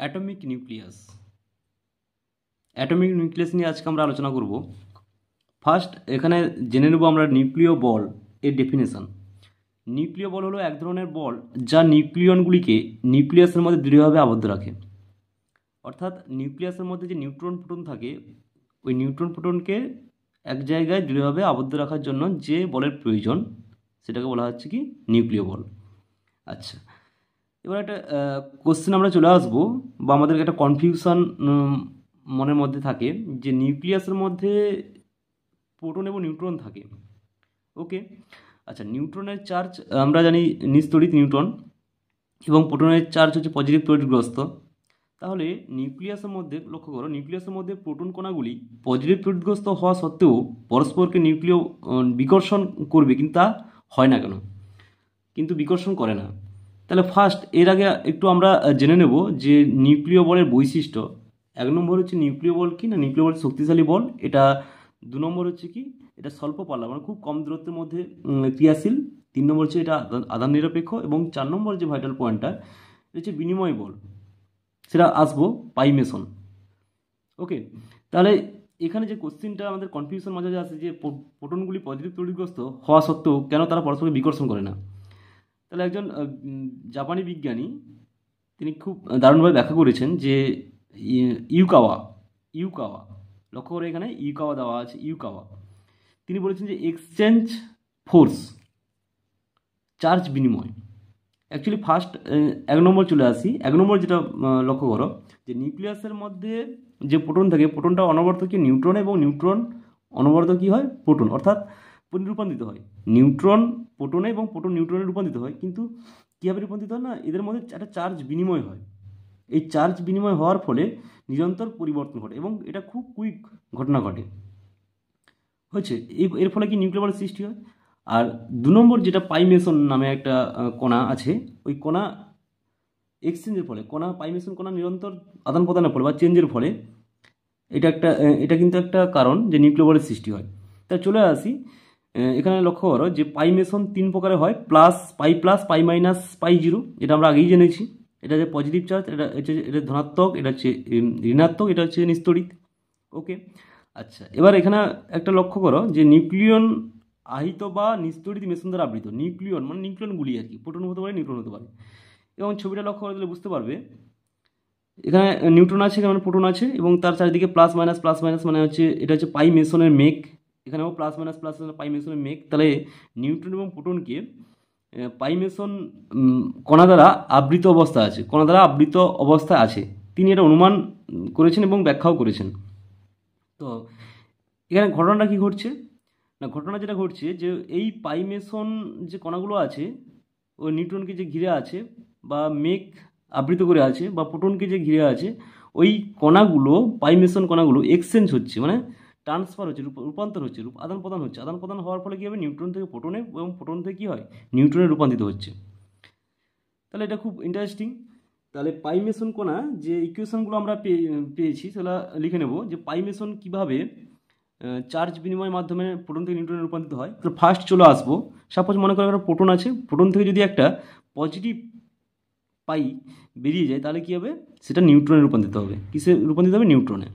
Atomic nucleus. Atomic nucleus নিয়ে আজকে আমরা আলোচনা করব। ফার্স্ট এখানে জেনে নেব আমরা নিউক্লিয় বল এর ডেফিনেশন। নিউক্লিয় বল হলো এক ধরনের বল যা নিউক্লিয়নগুলিকে নিউক্লিয়াসের মধ্যে দৃঢ়ভাবে আবদ্ধ রাখে। অর্থাৎ নিউক্লিয়াসের মধ্যে যে নিউট্রন প্রোটন থাকে, ওই নিউট্রন প্রোটনকে এক জায়গায় দৃঢ়ভাবে আবদ্ধ রাখার জন্য যে বলের প্রয়োজন সেটাকে বলা হচ্ছে কি নিউক্লিয় বল। আচ্ছা, এবার একটা কোশ্চেন আমরা চলে আসবো, বা আমাদের একটা কনফিউশন মনের মধ্যে থাকে যে নিউক্লিয়াসের মধ্যে প্রোটন এবং নিউট্রন থাকে। ওকে, আচ্ছা, নিউট্রনের চার্জ আমরা জানি নিস্তড়িত নিউট্রন, এবং প্রোটনের চার্জ হচ্ছে পজিটিভ তড়িৎগ্রস্ত। তাহলে নিউক্লিয়াসের মধ্যে লক্ষ্য করো, নিউক্লিয়াসের মধ্যে প্রোটন কণাগুলি পজিটিভ তড়িৎগ্রস্ত হওয়া সত্ত্বেও পরস্পরকে নিউক্লিয় বিকর্ষণ করবে, কিন্তু তা হয় না কেন? কিন্তু বিকর্ষণ করে না। তাহলে ফার্স্ট এর আগে একটু আমরা জেনে নেব যে নিউক্লিয় বলের বৈশিষ্ট্য। এক নম্বর হচ্ছে নিউক্লিয় বল কি না, নিউক্লিয় বল শক্তিশালী বল এটা। দু নম্বর হচ্ছে কি, এটা স্বল্প পাল্লা মানে খুব কম দূরত্বের মধ্যে ক্রিয়াশীল। তিন নম্বর হচ্ছে এটা আধান নিরপেক্ষ, এবং চার নম্বর যে ভাইটাল পয়েন্টটা এটা হচ্ছে বিনিময় বল, সেটা আসবো পাই মেসন। ওকে, তাহলে এখানে যে কোশ্চিনটা আমাদের কনফিউশন মাঝে আসে যে প্রোটনগুলি পজিটিভ তড়িৎগ্রস্ত হওয়া সত্ত্বেও কেন তারা পরস্পরকে বিকর্ষণ করে না। তাহলে একজন জাপানি বিজ্ঞানী তিনি খুব দারুণভাবে ব্যাখ্যা করেছেন যে ইউকাওয়া লক্ষ্য করে এখানে ইউকাওয়া দেওয়া আছে। ইউকাওয়া তিনি বলেছেন যে এক্সচেঞ্জ ফোর্স, চার্জ বিনিময়। অ্যাকচুয়ালি ফার্স্ট এক নম্বর চলে আসি। এক নম্বর যেটা লক্ষ্য করো যে নিউক্লিয়াসের মধ্যে যে প্রোটন থাকে, প্রোটনটা অনবরত কি নিউট্রন, এবং নিউট্রন অনবরত কি হয় প্রোটন, অর্থাৎ রূপান্তরিত হয়। নিউট্রন প্রোটনে এবং প্রোটন নিউট্রনে রূপান্তরিত হয়, কিন্তু কীভাবে রূপান্তরিত হয় না, এদের মধ্যে একটা চার্জ বিনিময় হয়। এই চার্জ বিনিময় হওয়ার ফলে নিরন্তর পরিবর্তন ঘটে, এবং এটা খুব কুইক ঘটনা ঘটে হচ্ছে। এর ফলে কি নিউক্লিয় বলের সৃষ্টি হয়। আর দু নম্বর যেটা পাই মেসন নামে একটা কণা আছে, ওই কণা এক্সচেঞ্জের ফলে, পাই মেসন কণা নিরন্তর আদান প্রদানের ফলে বা চেঞ্জের ফলে এটা কিন্তু একটা কারণ যে নিউক্লিয় বলের সৃষ্টি হয়। তা চলে আসি এখানে লক্ষ্য করো যে পাই মেসন তিন প্রকারে হয়, প্লাস, পাই মাইনাস, পাই জিরো। এটা আমরা আগেই জেনেছি। এটা যে পজিটিভ চার্জ, এটা ধনাত্মক, এটা হচ্ছে ঋণাত্মক, এটা হচ্ছে নিস্তড়িত। ওকে, আচ্ছা, এবার এখানে একটা লক্ষ্য করো যে নিউক্লিয়ন আহিত বা নিস্তড়িত মেসন দ্বারা আবৃত। নিউক্লিয়ন মানে নিউক্লিয়নগুলি আর কি, প্রোটন হতে পারে, নিউট্রন হতে পারে। এবং ছবিটা লক্ষ্য করে দিলে বুঝতে পারবে এখানে নিউট্রন আছে, এখানে প্রোটন আছে, এবং তার চারিদিকে প্লাস মাইনাস মানে হচ্ছে এটা হচ্ছে পাই মেসনের মেঘ। এখানেও প্লাস মাইনাস পাই মেসনের মেঘ। তাহলে নিউট্রন এবং প্রোটনকে পাই মেসন কণা দ্বারা আবৃত অবস্থা আছে। তিনি এটা অনুমান করেছেন এবং ব্যাখ্যাও করেছেন। তো এখানে ঘটনাটা কি ঘটছে না, ঘটনা যেটা ঘটছে যে এই পাই মেসন যে কণাগুলো আছে, ওই নিউট্রনকে যে ঘিরে আছে বা মেঘ আবৃত করে আছে, বা প্রোটনকে যে ঘিরে আছে, ওই কণাগুলো, পাই মেসন কণাগুলো এক্সচেঞ্জ হচ্ছে, মানে ট্রান্সফার হচ্ছে, রূপান্তর হচ্ছে, আদান প্রদান হওয়ার ফলে কী হবে, নিউট্রন থেকে প্রোটনে এবং প্রোটন থেকে কী হয়, নিউট্রনে রূপান্তরিত হচ্ছে। তাহলে এটা খুব ইন্টারেস্টিং। তাহলে পাই মেসন কণা যে ইকুয়েশনগুলো আমরা পেয়েছি সেটা লিখে নেব যে পাই মেসন কীভাবে চার্জ বিনিময়ের মাধ্যমে প্রোটন থেকে নিউট্রনে রূপান্তরিত হয়। তো ফার্স্ট চলে আসবো, সাপোজ মনে করো একটা প্রোটন আছে, প্রোটন থেকে যদি একটা পজিটিভ পাই বেরিয়ে যায়, তাহলে কী হবে, সেটা নিউট্রনে রূপান্তরিত হবে। কিসে রূপান্তরিত হবে, নিউট্রনে।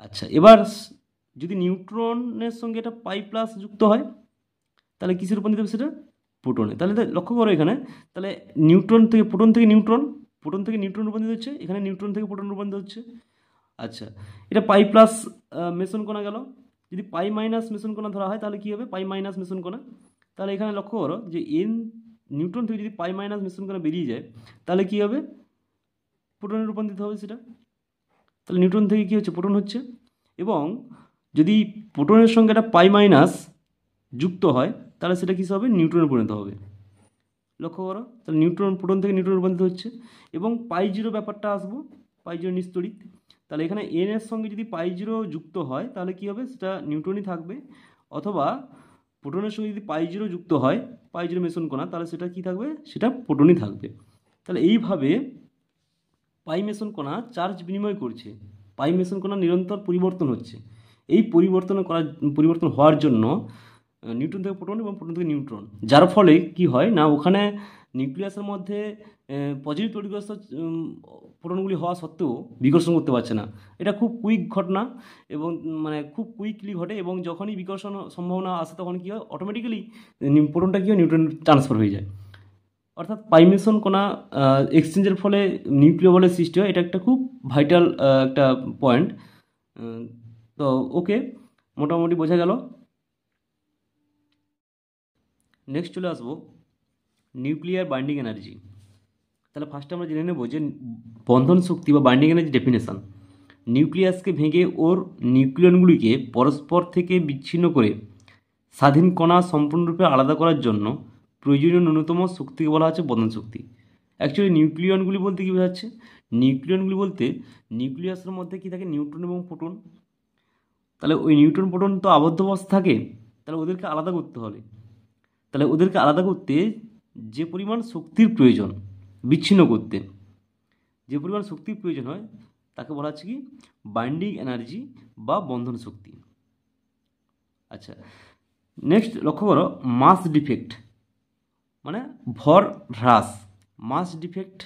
আচ্ছা, এবার যদি নিউট্রনের সঙ্গে এটা পাই প্লাস যুক্ত হয়, তাহলে কিসে রূপান্তরিত হবে, সেটা প্রোটনে। তাহলে লক্ষ্য করো এখানে, তাহলে প্রোটন থেকে নিউট্রন রূপান্তরিত হচ্ছে, এখানে নিউট্রন থেকে প্রোটন রূপান্তরিত হচ্ছে। আচ্ছা, এটা পাই প্লাস মেসন কণা গেল। যদি পাই মাইনাস মেসন কণা ধরা হয়, তাহলে কী হবে, পাই মাইনাস মেসন কণা। তাহলে এখানে লক্ষ্য করো যে নিউট্রন থেকে যদি পাই মাইনাস মেসন কণা বেরিয়ে যায়, তাহলে কী হবে, প্রোটনে রূপান্তরিত হবে সেটা। তাহলে নিউট্রন থেকে কী হচ্ছে, প্রোটন হচ্ছে। এবং যদি প্রোটনের সঙ্গে একটা পাই মাইনাস যুক্ত হয়, তাহলে সেটা কী হবে, নিউট্রনে পরিণত হবে। লক্ষ্য করো, তাহলে প্রোটন থেকে নিউট্রন রূপান্তরিত হচ্ছে। এবং পাই জিরো ব্যাপারটা আসবো, পাই জিরো নিস্তড়িত। তাহলে এখানে এন এর সঙ্গে যদি পাই জিরো যুক্ত হয়, তাহলে কী হবে, সেটা নিউট্রনই থাকবে। অথবা প্রোটনের সঙ্গে যদি পাই জিরো যুক্ত হয়, পাই জিরো মেসন কণা, তাহলে সেটা কী থাকবে, সেটা প্রোটনই থাকবে। তাহলে এইভাবে পাই মেসন কণা চার্জ বিনিময় করছে, পাই মেসন কণা নিরন্তর পরিবর্তন হচ্ছে। এই পরিবর্তন হওয়ার জন্য নিউট্রন থেকে প্রোটন এবং প্রোটন থেকে নিউট্রন, যার ফলে কি হয় না, ওখানে নিউক্লিয়াসের মধ্যে পজিটিভ তড়িৎগ্রস্ত প্রোটনগুলি হওয়া সত্ত্বেও বিকর্ষণ করতে পারছে না। এটা খুব কুইক ঘটনা এবং মানে খুব কুইকলি ঘটে, এবং যখনই বিকর্ষণ সম্ভাবনা আসে তখন কী হয়, অটোমেটিক্যালি প্রোটনটা কী হয়, নিউট্রন ট্রান্সফার হয়ে যায়। অর্থাৎ পাইমেশন কণা এক্সচেঞ্জের ফলে নিউক্লিয় বলের সৃষ্টি হয়। এটা একটা খুব ভাইটাল একটা পয়েন্ট। তো ওকে, মোটামুটি বোঝা গেল। নেক্সট চলে আসবো নিউক্লিয়ার বাইন্ডিং এনার্জি। তাহলে ফার্স্টে আমরা জেনে নেব যে বন্ধন শক্তি বা বাইন্ডিং এনার্জি ডেফিনেশন। নিউক্লিয়াসকে ভেঙে ওর নিউক্লিয়নগুলিকে পরস্পর থেকে বিচ্ছিন্ন করে স্বাধীন কণা সম্পূর্ণরূপে আলাদা করার জন্য প্রয়োজনীয় ন্যূনতম শক্তিকে বলা হচ্ছে বন্ধন শক্তি। অ্যাকচুয়ালি নিউক্লিয়নগুলি বলতে কী বোঝাচ্ছে? নিউক্লিয়নগুলি বলতে নিউক্লিয়াসের মধ্যে কী থাকে, নিউট্রন এবং প্রোটন। তাহলে ওই নিউট্রন প্রোটন তো আবদ্ধ অবস্থা থাকে, তাহলে ওদেরকে আলাদা করতে হবে। তাহলে ওদেরকে আলাদা করতে যে পরিমাণ শক্তির প্রয়োজন, বিচ্ছিন্ন করতে যে পরিমাণ শক্তির প্রয়োজন হয়, তাকে বলা হচ্ছে কি বাইন্ডিং এনার্জি বা বন্ধন শক্তি। আচ্ছা, নেক্সট লক্ষ্য করো মাস ডিফেক্ট, মানে ভর হ্রাস। মাস ডিফেক্ট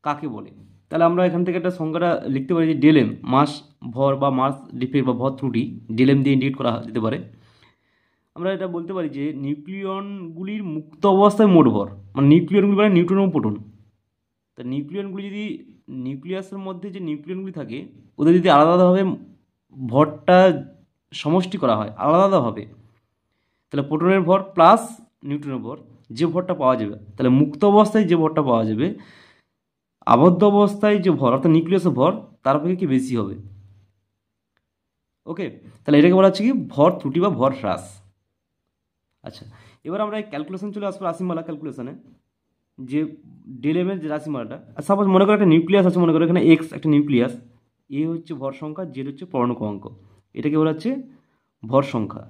কাকে বলে? তাহলে আমরা এখান থেকে একটা সংজ্ঞাটা লিখতে পারি যে ডেলএম, মাস ভর বা মাস ডিফেক্ট বা ভর ত্রুটি, ডেলএম দিয়ে ইন্ডিকেট করা যেতে পারে। আমরা এটা বলতে পারি যে নিউক্লিয়নগুলির মুক্ত অবস্থায় মোট ভর, মানে নিউক্লিয়নগুলি মানে নিউট্রন এবং প্রোটন। তা নিউক্লিয়নগুলি যদি নিউক্লিয়াসের মধ্যে যে নিউক্লিয়নগুলি থাকে ওদের যদি আলাদা আলাদাভাবে ভরটা সমষ্টি করা হয় আলাদাভাবে, তাহলে প্রোটনের ভর প্লাস নিউট্রনের ভর যে ভরটা পাওয়া যাবে, তাহলে মুক্ত অবস্থায় যে ভরটা পাওয়া যাবে আবদ্ধ অবস্থায় যে ভর অর্থাৎ নিউক্লিয়াসের ভর তার থেকে কি বেশি হবে। ওকে, তাহলে এটাকে বলা হচ্ছে কি ভর ত্রুটি বা ভর হ্রাস। আচ্ছা, এবার আমরা এই ক্যালকুলেশন চলে আসবো, রাশিমালা ক্যালকুলেশনে, যে ডেলএমের যে রাশিমালাটা। সাপোজ মনে করো একটা নিউক্লিয়াস আছে, মনে করো এখানে এক্স একটা নিউক্লিয়াস, এ হচ্ছে ভর সংখ্যা, জেড হচ্ছে পরমাণু ক্রমাঙ্ক, এটাকে বলা হচ্ছে ভর সংখ্যা,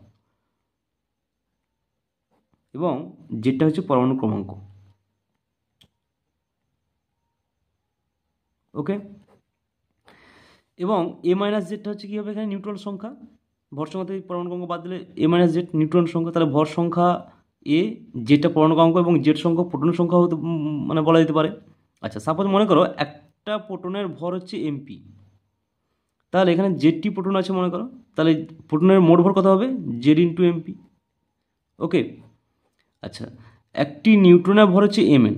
এবং জেডটা হচ্ছে পরমাণু ক্রমাঙ্ক। ওকে, এবং এ মাইনাস জেডটা হচ্ছে কী হবে, এখানে নিউট্রন সংখ্যা, ভর সংখ্যা থেকে পরমাণু ক্রমাঙ্ক বাদ দিলে এ মাইনাস জেড নিউট্রন সংখ্যা, তাহলে ভর সংখ্যা এ, যেটা পরমাণু ক্রমাঙ্ক, এবং জেড সংখ্যা প্রোটন সংখ্যা হতে মানে বলা যেতে পারে। আচ্ছা, সাপোজ মনে করো একটা প্রোটনের ভর হচ্ছে এমপি, তাহলে এখানে জেডটি প্রোটন আছে মনে করো, তাহলে প্রোটনের মোট ভর কত হবে, জেড ইন্টু এমপি। ওকে, আচ্ছা, একটি নিউট্রনের ভর হচ্ছে এমএন,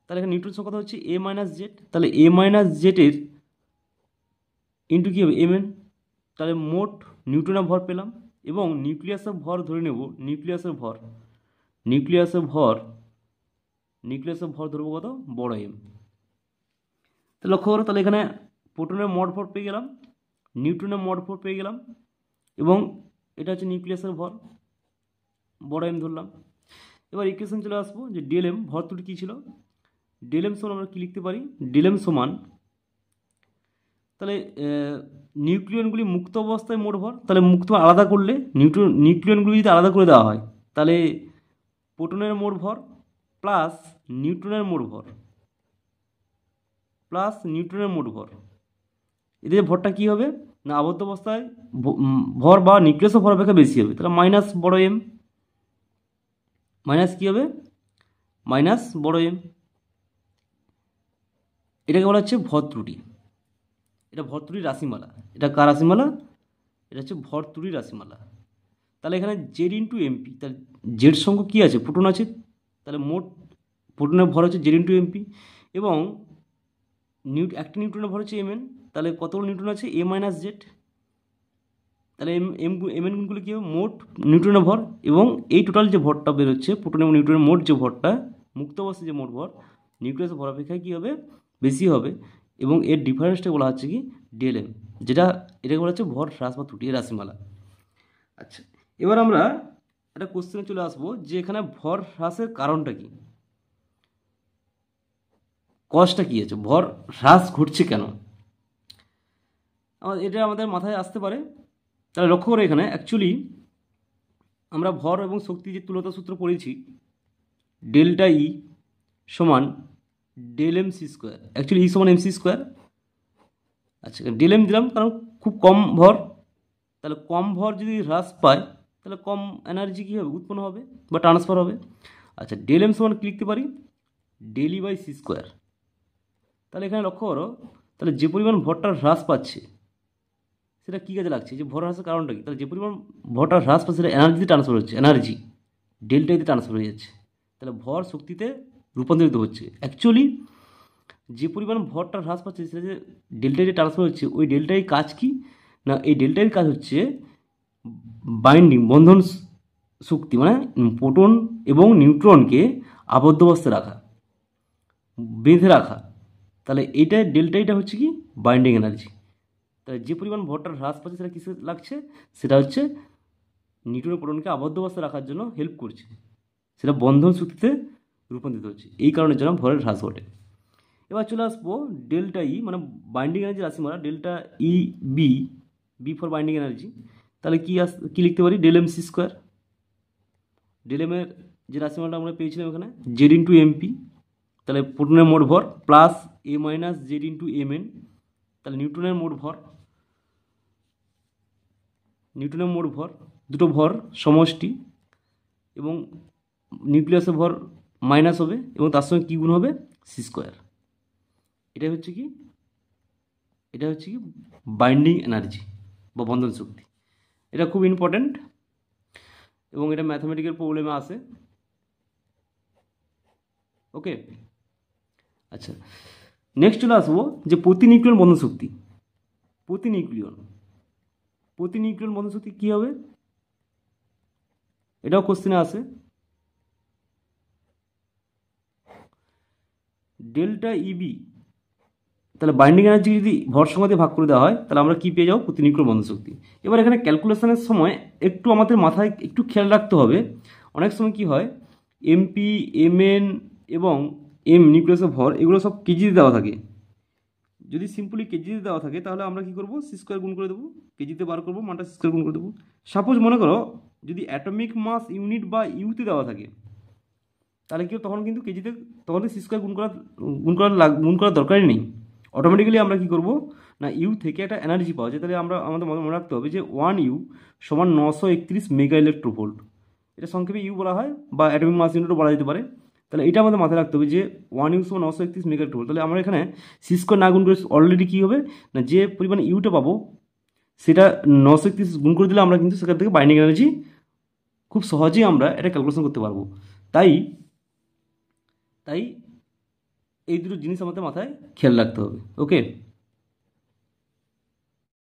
তাহলে এখানে নিউট্রন সংখ্যা হচ্ছে এ মাইনাস জেড, তাহলে এ মাইনাস জেডের ইন্টু কী হবে এমএন, তাহলে মোট নিউট্রনের ভর পেলাম। এবং নিউক্লিয়াসের ভর ধরে নেব, নিউক্লিয়াসের ভর ধরবো কত, বড় এম। তাহলে লক্ষ্য করো, তাহলে এখানে প্রোটনের মোট ভর পেয়ে গেলাম, নিউট্রনের মোট ভর পেয়ে গেলাম, এবং এটা হচ্ছে নিউক্লিয়াসের ভর, বড় এম ধরলাম। এবার ইকুয়েশন চলে আসবো যে ডেলএম ভর ত্রুটি কী ছিল, ডেলএম সমান আমরা কী লিখতে পারি, ডেলএম সমান, তাহলে নিউক্লিয়নগুলি মুক্ত অবস্থায় মোট ভর, তাহলে মুক্ত আলাদা করলে নিউক্লিয়নগুলি যদি আলাদা করে দেওয়া হয়, তাহলে প্রোটনের মোট ভর প্লাস নিউট্রনের মোট ভর এদের ভরটা কী হবে না, আবদ্ধ অবস্থায় ভর বা নিউক্লিয়াসের ভর অপেক্ষা বেশি হবে, তাহলে মাইনাস বড় এম, মাইনাস কী হবে, মাইনাস বড় এম। এটাকে বলা হচ্ছে ভর ত্রুটি, এটা ভর ত্রুটির রাশিমালা। এটা কার রাশিমালা, এটা হচ্ছে ভর ত্রুটির রাশিমালা। তাহলে এখানে জেড ইন্টু এমপি, তাহলে জেড সংখ্যক কী আছে, প্রোটন আছে, তাহলে মোট প্রোটনের ভর হচ্ছে জেড ইন্টু এমপি, এবং একটা নিউট্রনের ভর হচ্ছে এমএন, তাহলে কতগুলো নিউট্রন আছে, এ মাইনাস জেড, তাহলে এমএন গুণগুলো কী হবে, মোট নিউট্রনের ভর, এবং এই টোটাল যে ভরটা বেরোচ্ছে প্রোটন এবং নিউট্রনের মোট যে ভরটা, মুক্ত অবস্থায় যে মোট ভর নিউক্লিয়াসের ভর অপেক্ষায় কী হবে, বেশি হবে, এবং এর ডিফারেন্সটা বলা হচ্ছে কি ডেলএম, এটাকে বলা হচ্ছে ভর হ্রাস বা ত্রুটি রাশিমালা। আচ্ছা, এবার আমরা একটা কোশ্চেনে চলে আসবো যে এখানে ভর হ্রাসের কারণটা কি, কজটা কী আছে, ভর হ্রাস ঘটছে কেন, এটা আমাদের মাথায় আসতে পারে। তাহলে লক্ষ্য করে এখানে অ্যাকচুয়ালি আমরা ভর এবং শক্তি যে তুলতা সূত্র পড়েছি, ডেল্টা ই সমান del M C square, actually E সমান এম সি স্কোয়ার। আচ্ছা, ডেল এম দিলাম কারণ খুব কম ভর, তাহলে কম ভর যদি হ্রাস পায় তাহলে কম এনার্জি কী হবে, উৎপন্ন হবে বা ট্রান্সফার হবে। আচ্ছা, ডেল এম সমান কী লিখতে পারি, del E by C square, তাহলে এখানে লক্ষ্য করো, তাহলে যে পরিমাণ ভরটা হ্রাস পাচ্ছে সেটা কী কাজে লাগছে, যে ভর হ্রাসের কারণটা কি, তাহলে যে পরিমাণ ভরটা হ্রাস পাচ্ছে সেটা এনার্জিতে ট্রান্সফার হচ্ছে, এনার্জি ডেল্টাইতে ট্রান্সফার হয়ে যাচ্ছে, তাহলে ভর শক্তিতে রূপান্তরিত হচ্ছে। অ্যাকচুয়ালি যে পরিমাণ ভরটা হ্রাস পাচ্ছে সেটা যে ডেল্টাইতে ট্রান্সফার হচ্ছে, ওই ডেল্টাই কাজ কি না, এই ডেল্টাইয়ের কাজ হচ্ছে বাইন্ডিং, বন্ধন শক্তি, মানে প্রোটন এবং নিউট্রনকে আবদ্ধ অবস্থায় রাখা, বেঁধে রাখা। তাহলে এইটা ডেল্টাইটা হচ্ছে কি বাইন্ডিং এনার্জি। তাহলে যে পরিমাণ ভরটার হ্রাস পাচ্ছে সেটা কিসে লাগছে, সেটা হচ্ছে নিউট্রন প্রোটনকে আবদ্ধ অবস্থায় রাখার জন্য হেল্প করছে, সেটা বন্ধন শক্তিতে রূপান্তরিত হচ্ছে, এই কারণের জন্য ভরের হ্রাস ঘটে। এবার চলে আসবো ডেল্টা ই, মানে বাইন্ডিং এনার্জি রাশিমালা, delta E B, B for binding energy. তাহলে কি লিখতে পারি, del M C square, del M এর যে রাশিমালাটা আমরা পেয়েছিলাম এখানে জেড ইন্টু এমপি, তাহলে প্রোটনের মোট ভর plus A minus Z into M N, তাহলে নিউটনের মোট ভর, নিউটনের মোট ভর, দুটো ভর সমষ্টি, এবং নিউক্লিয়াসের ভর মাইনাস হবে এবং তার সঙ্গে কী গুণ হবে, সি স্কোয়ার। এটা হচ্ছে কি বাইন্ডিং এনার্জি বা বন্ধন শক্তি। এটা খুব ইম্পর্ট্যান্ট এবং এটা ম্যাথমেটিক্যাল প্রবলেমে আসে। ওকে, আচ্ছা, নেক্সট চলে আসবো যে প্রতি নিউক্লিয়ন বন্ধন শক্তি। প্রতি নিউক্লিয়ন বন্ধন শক্তি কী হবে, এটাও কোশ্চেনে আসে। ডেল্টা ইবি, তাহলে বাইন্ডিং এনার্জি যদি ভর সংখ্যা দিয়ে ভাগ করে দেওয়া হয় তাহলে আমরা কী পেয়ে যাবো, প্রতি নিউক্লিয়ন বন্ধন শক্তি। এবার এখানে ক্যালকুলেশনের সময় একটু আমাদের মাথায় একটু খেয়াল রাখতে হবে, অনেক সময় কি হয়, এমপি, এমএন এবং এম নিউক্লিয়াসের ভর এগুলো সব কেজিতে দেওয়া থাকে। যদি সিম্পলি কেজিতে দেওয়া থাকে তাহলে আমরা কী করবো, সি স্কোয়ার গুণ করে দেবো, কেজিতে বার করবো মানটা সি স্কোয়ার গুণ করে দেবো। সাপোজ মনে করো যদি অ্যাটমিক মাস ইউনিট বা ইউতে দেওয়া থাকে তাহলে কি তখন কিন্তু কেজিতে, তখন সি স্কোয়ার গুণ করার দরকারই নেই। অটোমেটিক্যালি আমরা কী করবো না, ইউ থেকে একটা এনার্জি পাওয়া যায়। তাহলে আমাদের মনে রাখতে হবে যে 1 ইউ সমান 931 মেগা ইলেকট্রোভোল্ট, এটা সংক্ষেপে ইউ বলা হয় বা অ্যাটমিক মাস ইউনিটও বলা যেতে পারে। তাহলে এটা আমাদের মাথায় রাখতে হবে যে 1 ইউ সমান 931 মেগা ইলেকট্রোভোল্ট। তাহলে আমরা এখানে সি স্কোয়ার না গুণ করে অলরেডি কী হবে না, যে পরিমাণে ইউটা পাবো সেটা 931 গুণ করে দিলে আমরা কিন্তু সেখান থেকে বাইন্ডিং এনার্জি খুব সহজেই আমরা এটা ক্যালকুলেশন করতে পারবো। তাই এই দুটো জিনিস আমাদের মাথায় খেয়াল রাখতে হবে। ওকে।